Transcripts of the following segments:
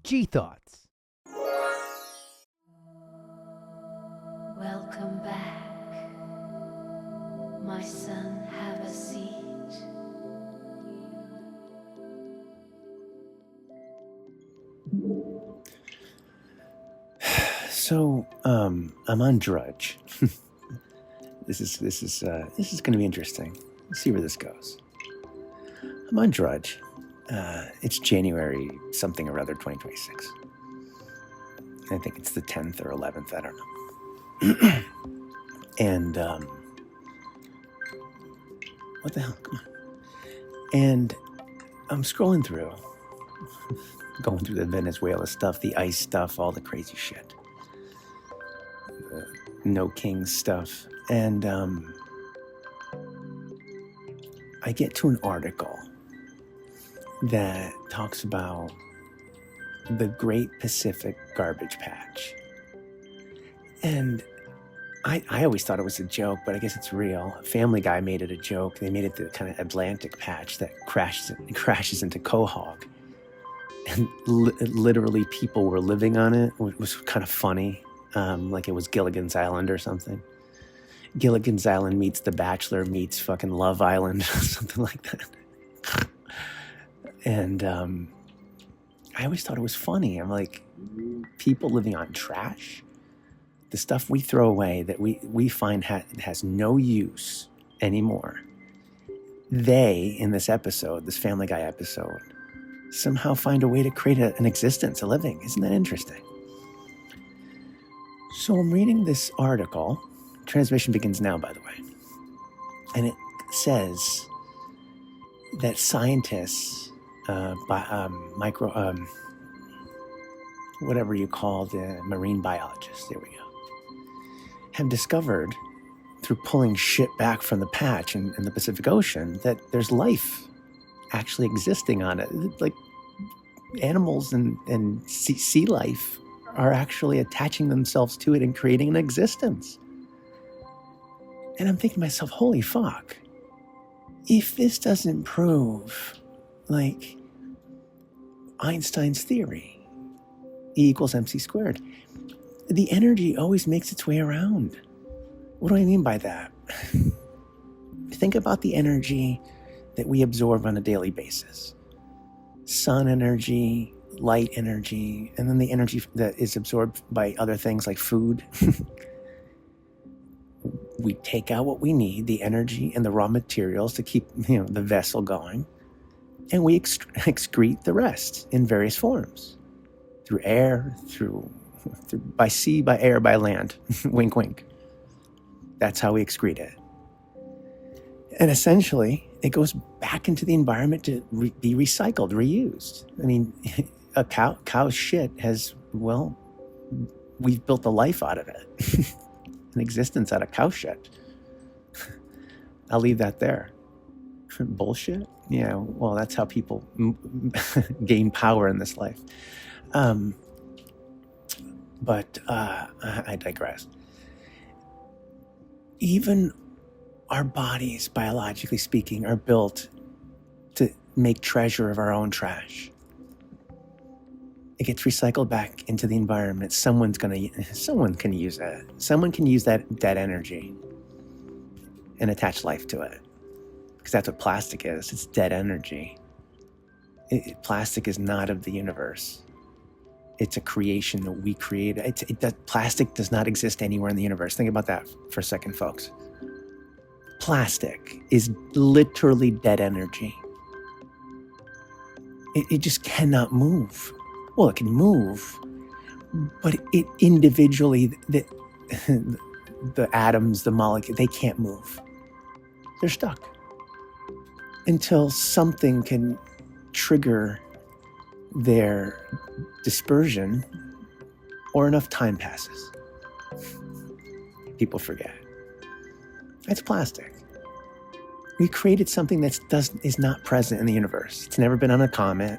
G-thoughtz. Welcome back. My son, have a seat. So, I'm on Drudge. This is going to be interesting. Let's see where this goes. I'm on Drudge. It's January something or other 2026. I think it's the 10th or 11th. I don't know. And what the hell? Come on. And I'm scrolling through, going through the Venezuela stuff, the ICE stuff, all the crazy shit. No Kings stuff. And I get to an article that talks about the Great Pacific Garbage Patch. And I always thought it was a joke, but I guess it's real. Family Guy made it a joke. They made it the kind of Atlantic patch that crashes into Quahog. And literally people were living on it. It was kind of funny. Like it was Gilligan's Island or something. Gilligan's Island meets The Bachelor meets fucking Love Island, something like that. And I always thought it was funny. I'm like, people living on trash, the stuff we throw away that we find has no use anymore. They, in this episode, this Family Guy episode, somehow find a way to create an existence, a living. Isn't that interesting? So I'm reading this article. Transmission begins now, by the way. And it says that scientists, whatever you call the marine biologists, there we go, have discovered through pulling shit back from the patch in the Pacific Ocean that there's life actually existing on it. Like animals and sea life are actually attaching themselves to it and creating an existence. And I'm thinking to myself, holy fuck, if this doesn't prove, like, Einstein's theory, E equals mc squared, the energy always makes its way around. What do I mean by that? Think about the energy that we absorb on a daily basis. Sun energy, light energy, and then the energy that is absorbed by other things like food. We take out what we need, the energy and the raw materials to keep, the vessel going, and we excrete the rest in various forms, through air, through by sea, by air, by land. Wink, wink. That's how we excrete it. And essentially, it goes back into the environment to be recycled, reused. I mean, a cow's shit has, we've built a life out of it. An existence out of cow shit. I'll leave that there. Bullshit? Yeah, well, that's how people gain power in this life. But I digress. Even our bodies, biologically speaking, are built to make treasure of our own trash. It gets recycled back into the environment. Someone can use that. Someone can use that energy and attach life to it. Because that's what plastic is. It's dead energy. Plastic is not of the universe. It's a creation that we created. Plastic does not exist anywhere in the universe. Think about that for a second, folks. Plastic is literally dead energy. It just cannot move. Well, it can move, but it individually, the atoms, the molecule, they can't move. They're stuck until something can trigger their dispersion or enough time passes. People forget. That's plastic. We created something that is not present in the universe. It's never been on a comet.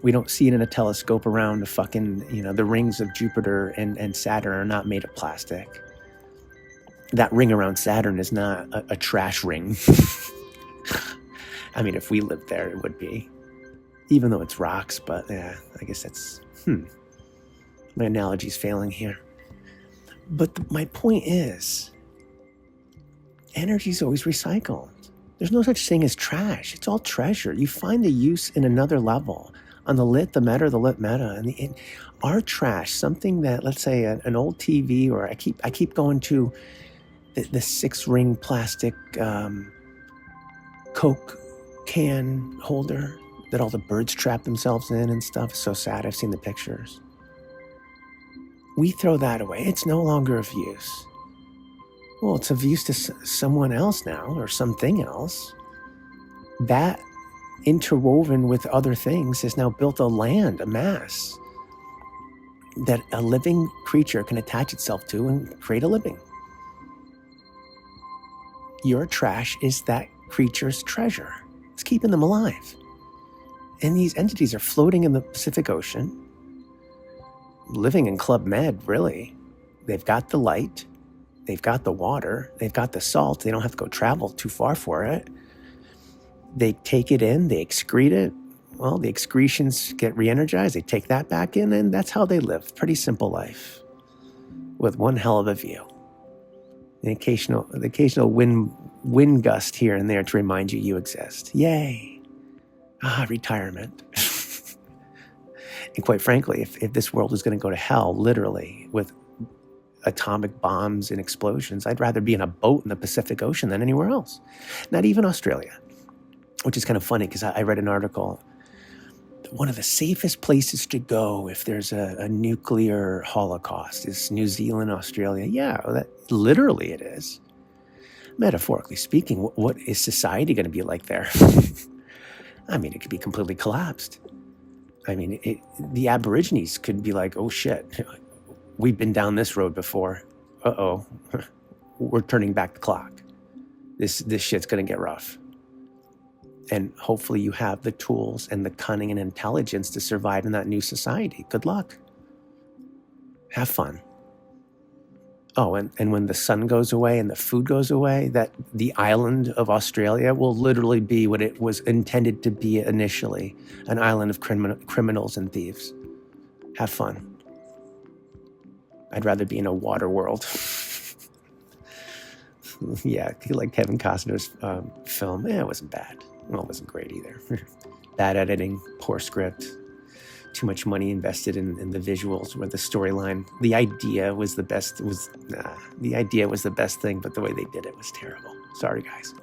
We don't see it in a telescope around the fucking, the rings of Jupiter and Saturn are not made of plastic. That ring around Saturn is not a trash ring. I mean, if we lived there, it would be. even though it's rocks, but yeah, I guess that's, my analogy's failing here. But my point is, energy is always recycled. There's no such thing as trash. It's all treasure. You find a use in another level, on the lit, the meta, the lit meta, and our trash, something that, let's say, an old TV, or I keep going to the 6-ring plastic Coke can holder that all the birds trap themselves in and stuff. It's so sad. I've seen the pictures. We throw that away. It's no longer of use. Well, it's of use to someone else now, or something else. That, interwoven with other things, has now built a land, a mass, that a living creature can attach itself to and create a living. Your trash is that creature's treasure. It's keeping them alive. And these entities are floating in the Pacific Ocean, living in Club Med, really. They've got the light, they've got the water, they've got the salt. They don't have to go travel too far for it. They take it in, they excrete it. Well, the excretions get re-energized, they take that back in, and that's how they live. Pretty simple life, with one hell of a view. The occasional wind gust here and there to remind you exist. Yay. Retirement. And quite frankly, if this world is going to go to hell, literally, with atomic bombs and explosions, I'd rather be in a boat in the Pacific Ocean than anywhere else. Not even Australia, which is kind of funny because I read an article. One of the safest places to go if there's a nuclear holocaust is New Zealand, Australia. Yeah, that literally it is. Metaphorically speaking, what is society going to be like there? I mean, it could be completely collapsed. I mean, the Aborigines could be like, oh shit, we've been down this road before. Uh-oh, we're turning back the clock. This shit's going to get rough. And hopefully you have the tools and the cunning and intelligence to survive in that new society. Good luck. Have fun. Oh, and when the sun goes away and the food goes away, that the island of Australia will literally be what it was intended to be initially, an island of criminals and thieves. Have fun. I'd rather be in a water world. Yeah, like Kevin Costner's film. It wasn't bad. Well, it wasn't great either. Bad editing, poor script, too much money invested in the visuals or the storyline. The idea was the best. The idea was the best thing, but the way they did it was terrible. Sorry, guys.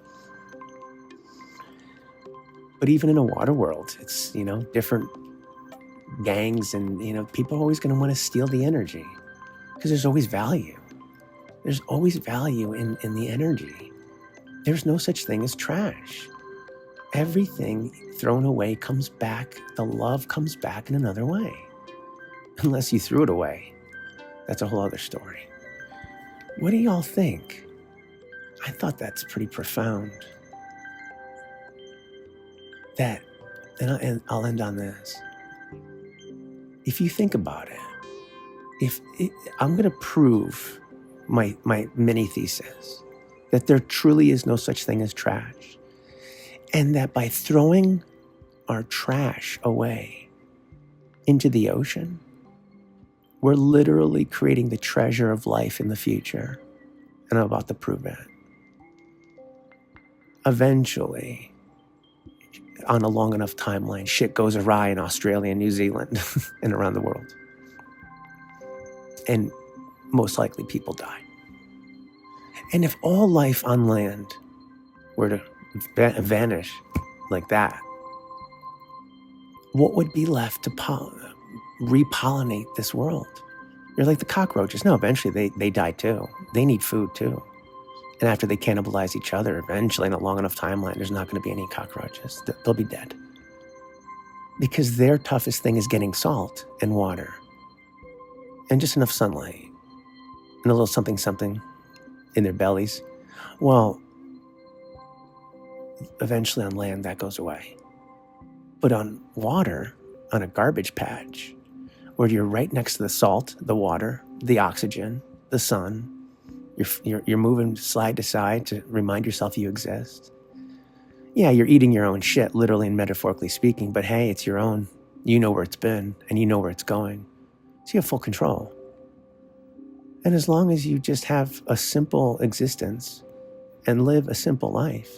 But even in a water world, it's, different gangs and, people are always going to want to steal the energy because there's always value. There's always value in the energy. There's no such thing as trash. Everything thrown away comes back. The love comes back in another way. Unless you threw it away. That's a whole other story. What do y'all think? I thought that's pretty profound. And I'll end on this. If you think about it, I'm going to prove my mini thesis that there truly is no such thing as trash. And that by throwing our trash away into the ocean, we're literally creating the treasure of life in the future. And I'm about to prove that. Eventually, on a long enough timeline, shit goes awry in Australia and New Zealand and around the world. And most likely people die. And if all life on land were to vanish like that, what would be left to repollinate this world? You're like the cockroaches. No, eventually they die too. They need food too. And after they cannibalize each other, eventually in a long enough timeline, there's not going to be any cockroaches. They'll be dead. Because their toughest thing is getting salt and water and just enough sunlight and a little something in their bellies. Well, eventually on land, that goes away. But on water, on a garbage patch, where you're right next to the salt, the water, the oxygen, the sun, you're moving side to side to remind yourself you exist. Yeah, you're eating your own shit, literally and metaphorically speaking, but hey, it's your own. You know where it's been, and you know where it's going. So you have full control. And as long as you just have a simple existence and live a simple life,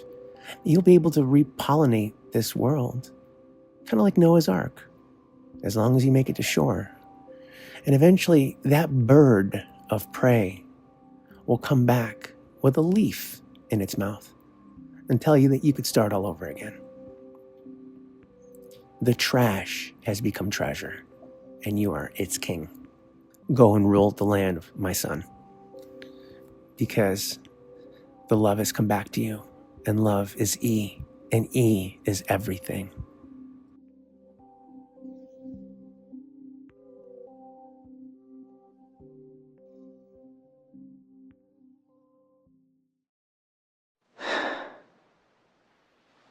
you'll be able to repollinate this world, kind of like Noah's Ark, as long as you make it to shore. And eventually, that bird of prey will come back with a leaf in its mouth and tell you that you could start all over again. The trash has become treasure, and you are its king. Go and rule the land, my son, because the love has come back to you, and love is E, and E is everything.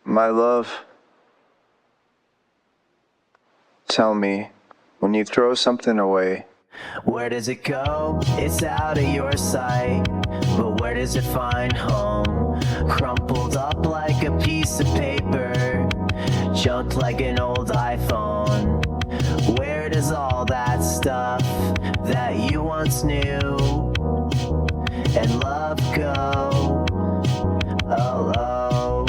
My love, tell me, when you throw something away, where does it go? It's out of your sight, but where does it find home? Crumpled up like a piece of paper, junked like an old iPhone. Where does all that stuff that you once knew and love go? Oh, oh.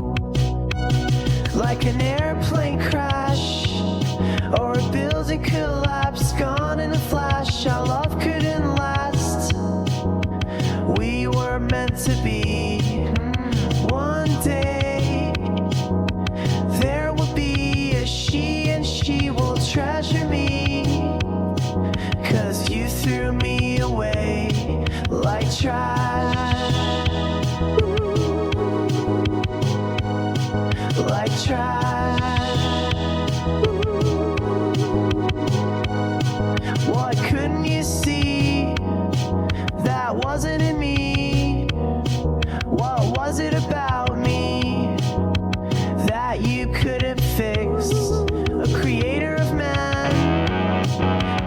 Like an airplane crash or a building collapse, gone in a flash. Our love couldn't last. We were meant to be. One day there will be a she, and she will treasure me, 'cause you threw me away like trash. Like trash. What couldn't you see that wasn't in me? What was it about me that you couldn't fix? A creator of man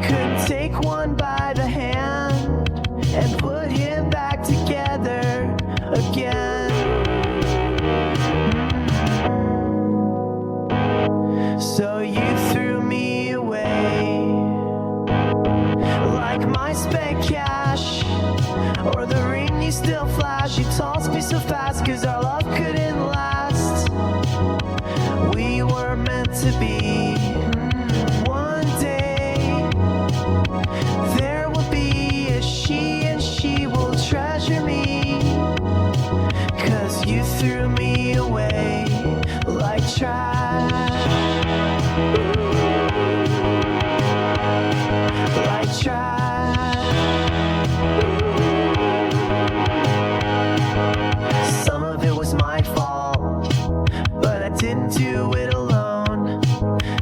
couldn't take one by the hand and put him back together again. So you threw me away like my spent cash or the ring you still flash. You tossed me so fast 'cause our love couldn't last. We were meant to be. One day there will be a she, and she will treasure me, 'cause you threw me away like trash. Like trash. Some of it was my fault, but I didn't do it alone.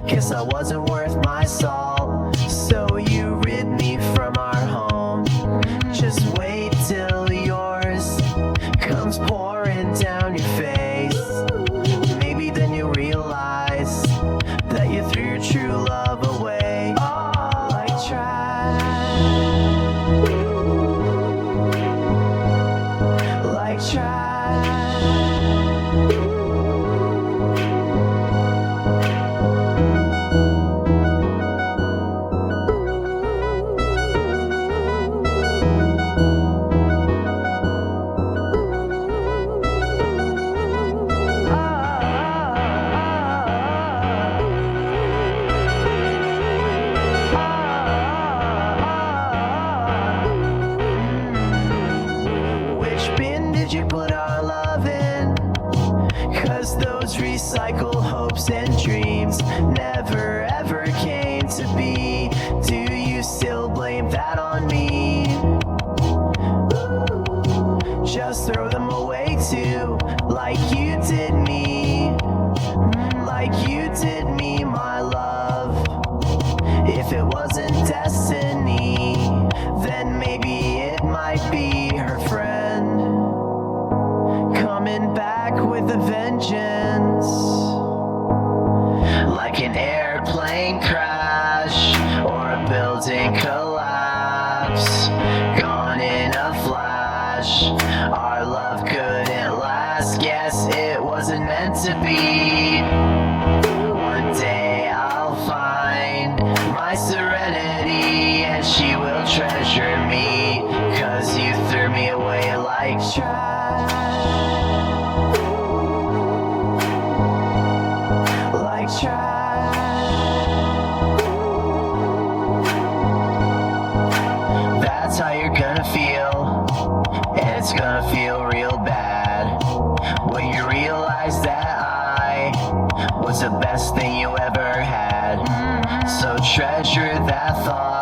Guess I wasn't worth my salt, so you rid me from our home. Just wait till yours comes pouring down your face. Maybe then you'll realize that you threw your true love away. Like trash. Like trash. Which bin did you put our love in? 'Cause those recycled hopes and dreams never ever came to be. Do you still blame that on me? Just throw them away too, like you did me. Like you did me, my love. If it wasn't destiny, then maybe it might be her friend coming back with a vengeance. Like an airplane crash or a building collapse, gone in a flash. Our love couldn't last just guess it wasn't meant to be. One day I'll find my serenity and she will treasure me, 'cause you threw me away like trash. Like trash. That's how you're gonna feel, and it's gonna feel real bad when you realize that I was the best thing you ever had. So treasure that thought.